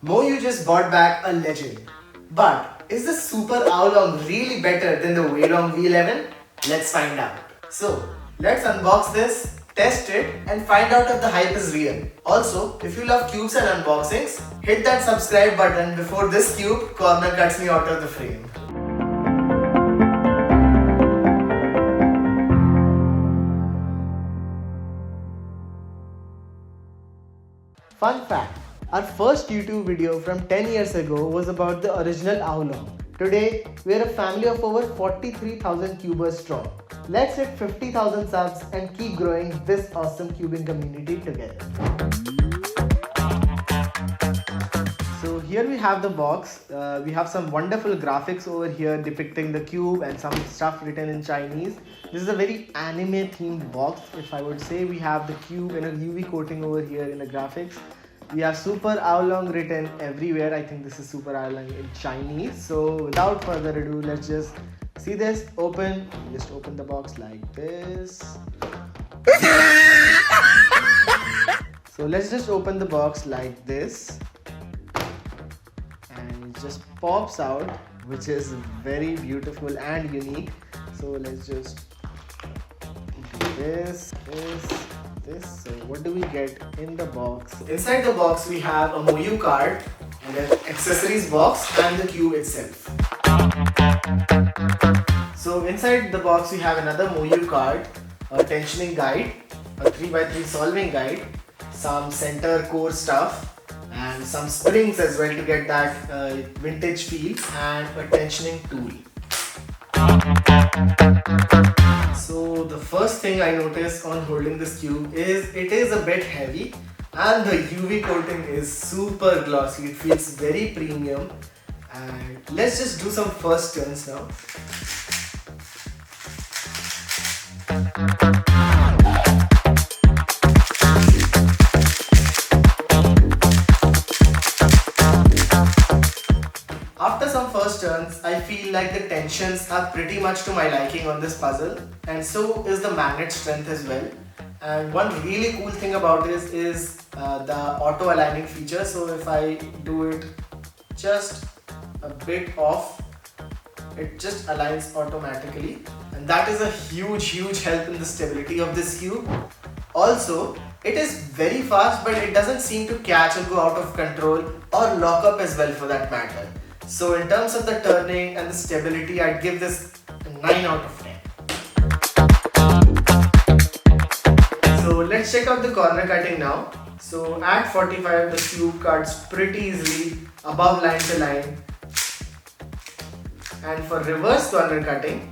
MoYu just brought back a legend. But is the Super AoLong really better than the Weilong V11? Let's find out. So, let's unbox this, test it and find out if the hype is real. Also, if you love cubes and unboxings, hit that subscribe button before this cube corner cuts me out of the frame. Fun fact, our first YouTube video from 10 years ago was about the original AoLong. Today, we are a family of over 43,000 cubers strong. Let's hit 50,000 subs and keep growing this awesome cubing community together. So here we have the box. We have some wonderful graphics over here depicting the cube and some stuff written in Chinese. This is a very anime themed box, if I would say. We have the cube in a UV coating over here in the graphics. We have Super AoLong written everywhere. I think this is Super AoLong in Chinese. So without further ado, let's just see this. Open. Just open the box like this. So let's just open the box like this. And it just pops out, which is very beautiful and unique. So let's just do this. So what do we get in the box? Inside the box we have a MoYu card and an accessories box and the cube itself. So inside the box we have another MoYu card, a tensioning guide, a 3x3 solving guide, some center core stuff and some springs as well to get that vintage feel, and a tensioning tool. So the first thing I noticed on holding this cube is it is a bit heavy and the UV coating is super glossy. It feels very premium, and let's just do some first turns now. After some first turns, I feel like the tensions are pretty much to my liking on this puzzle, and so is the magnet strength as well. And one really cool thing about this is the auto aligning feature. So if I do it just a bit off, it just aligns automatically, and that is a huge help in the stability of this cube. Also, it is very fast, but it doesn't seem to catch or go out of control or lock up as well for that matter. So in terms of the turning and the stability, I'd give this a 9 out of 10. So let's check out the corner cutting now. So at 45, the cube cuts pretty easily above line to line. And for reverse corner cutting,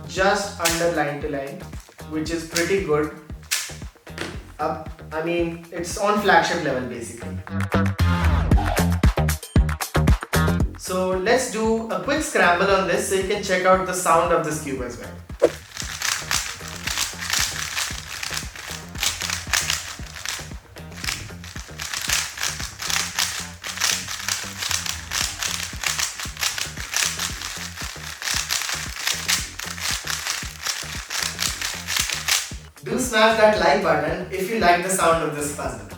just under line to line, which is pretty good. I mean, it's on flagship level basically. So let's do a quick scramble on this so you can check out the sound of this cube as well. Do smash that like button if you like the sound of this puzzle.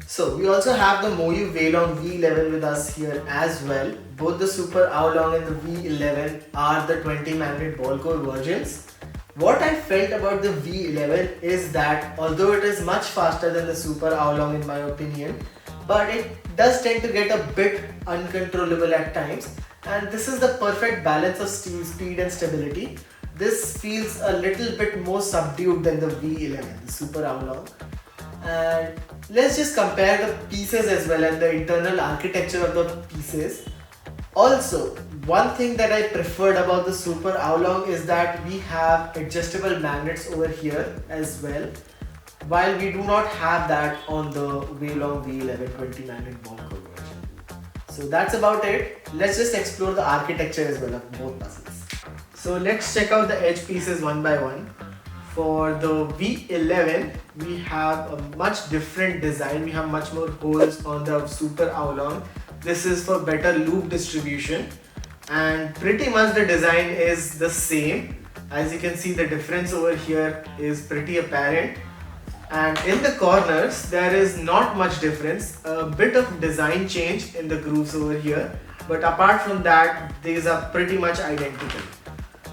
So we also have the MoYu Weilong V11 with us here as well. Both the Super AoLong and the V11 are the 20 magnet ball core versions. What I felt about the V11 is that although it is much faster than the Super AoLong in my opinion, but it does tend to get a bit uncontrollable at times, and this is the perfect balance of speed and stability. This feels a little bit more subdued than the V11, the Super AoLong. And let's just compare the pieces as well and the internal architecture of the pieces. Also, one thing that I preferred about the Super AoLong is that we have adjustable magnets over here as well, while we do not have that on the Weilong V11 20 magnet ball core version. So that's about it. Let's just explore the architecture as well of both puzzles. So let's check out the edge pieces one by one. For the V11, we have a much different design. We have much more holes on the Super AoLong. This is for better loop distribution, and pretty much the design is the same. As you can see, the difference over here is pretty apparent. And in the corners, there is not much difference, a bit of design change in the grooves over here, but apart from that, these are pretty much identical.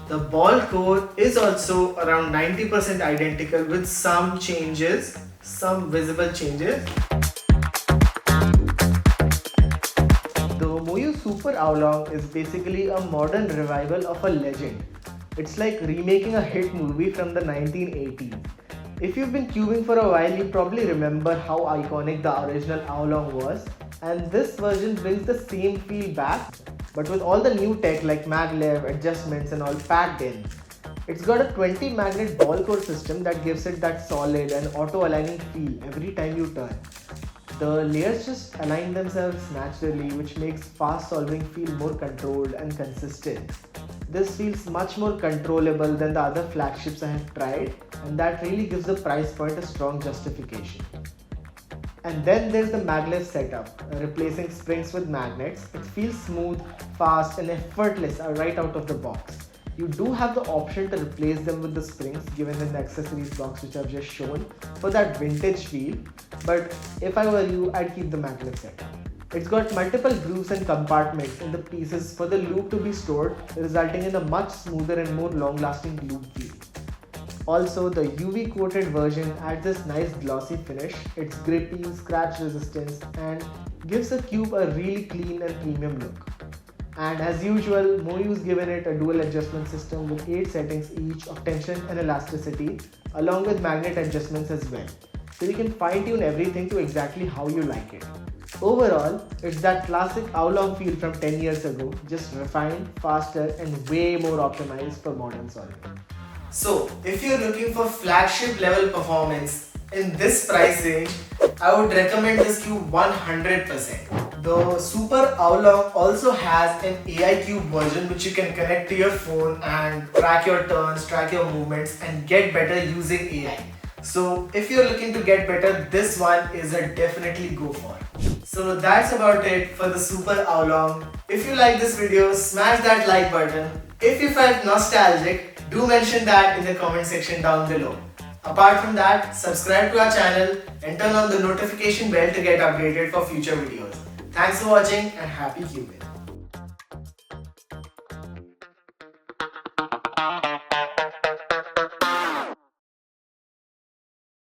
The ball core is also around 90% identical with some changes, some visible changes. The MoYu Super AoLong is basically a modern revival of a legend. It's like remaking a hit movie from the 1980s. If you've been cubing for a while, you probably remember how iconic the original AoLong was, and this version brings the same feel back, but with all the new tech like Maglev, adjustments and all packed in. It's got a 20 magnet ball core system that gives it that solid and auto-aligning feel every time you turn. The layers just align themselves naturally, which makes fast solving feel more controlled and consistent. This feels much more controllable than the other flagships I have tried, and that really gives the price point a strong justification. And then there's the maglev setup, replacing springs with magnets. It feels smooth, fast and effortless right out of the box. You do have the option to replace them with the springs given in the accessories box which I've just shown for that vintage feel, but if I were you, I'd keep the maglev setup. It's got multiple grooves and compartments in the pieces for the loop to be stored, resulting in a much smoother and more long-lasting loop feel. Also, the UV coated version adds this nice glossy finish. It's grippy, scratch resistance and gives the cube a really clean and premium look. And as usual, MoYu's given it a dual adjustment system with 8 settings each of tension and elasticity, along with magnet adjustments as well. So you can fine tune everything to exactly how you like it. Overall, it's that classic AoLong feel from 10 years ago, just refined, faster and way more optimized for modern solving. So, if you're looking for flagship level performance in this price range, I would recommend this cube 100%. The Super AoLong also has an AI cube version which you can connect to your phone and track your turns, track your movements and get better using AI. So if you're looking to get better, this one is a definitely go for. So that's about it for the Super AoLong. If you like this video, smash that like button. If you felt nostalgic, do mention that in the comment section down below. Apart from that, subscribe to our channel and turn on the notification bell to get updated for future videos. Thanks for watching and happy cubing.